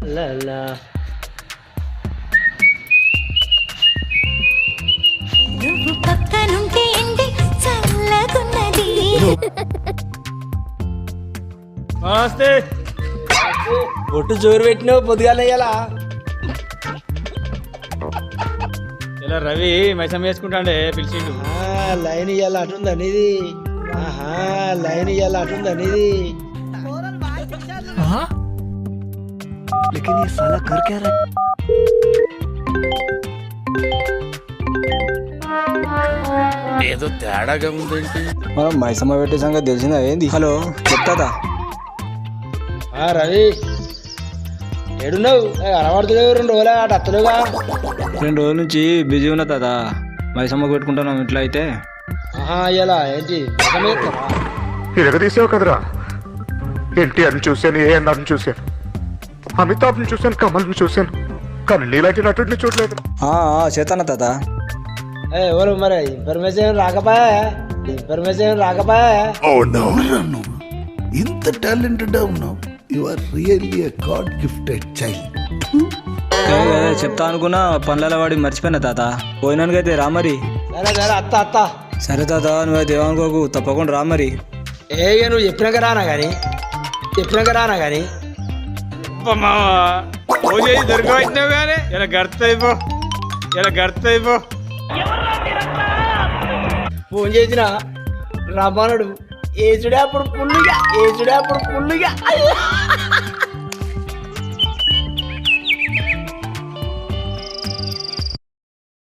లలా నువ్వు పక్కనుంటే ఎండి చల్లగున్నది. నమస్తే. ఒట్టు జోరు పెట్టినావు పొద్దుగాల ఇలా ఇలా రవి మైసం వేసుకుంటాండే పిలిచిండు. లైన్ ఇయ్యాల అటుందా నీది? లైన్ ఇయ్యాల అటుందా నీది? लेकिन ये साला कर क्या रहा है? ఏదో తేడాగా ఉందేంటి? మనం మైసమ్మ పెట్టే సంగతి తెలిసిందా ఏంది? హలో చెప్తాదా? రవి ఏడున్నావు? అలవాడుతున్నావు 2 రోజులు అటు అత్తలుగా. 2 రోజుల నుంచి బిజీ ఉన్నా తాత. మైసమ్మ పెట్టుకుంటున్నాం ఇట్లా అయితే. ఇలా ఏంటి ఇరగదీసావు కదరా. ఎన్టీఆర్ని చూశాను, ఏఎన్ఆర్ని చూశాను, అమితాబ్ని చూశాను, కమల్ని చూశాను, కానీ నీలాంటి నటుడిని చూడలేదు. చేతానా తాత. ఎవరు మరి ఇన్ఫర్మేషన్ రాకపోయా? నువ్వు ఇంత టాలెంటెడ్ ఉన్నావు. You are really a god gifted child. చెప్తా అనుకున్నా పనులలో వాడి మర్చిపోయినా తాత. పోయినానికైతే రా మరి. సరే అత్త. సరే తాత, నువ్వైతే ఏమనుకోకు, తప్పకుండా రా మరి. నువ్వు చెప్పినాక రానా కానీ దొరకవచ్చినావు కానీ ఇలా గర్తయిపో ఫోన్ చేసిన రమ్మనుడు. ఏసుడే అప్పుడు పుల్లుగా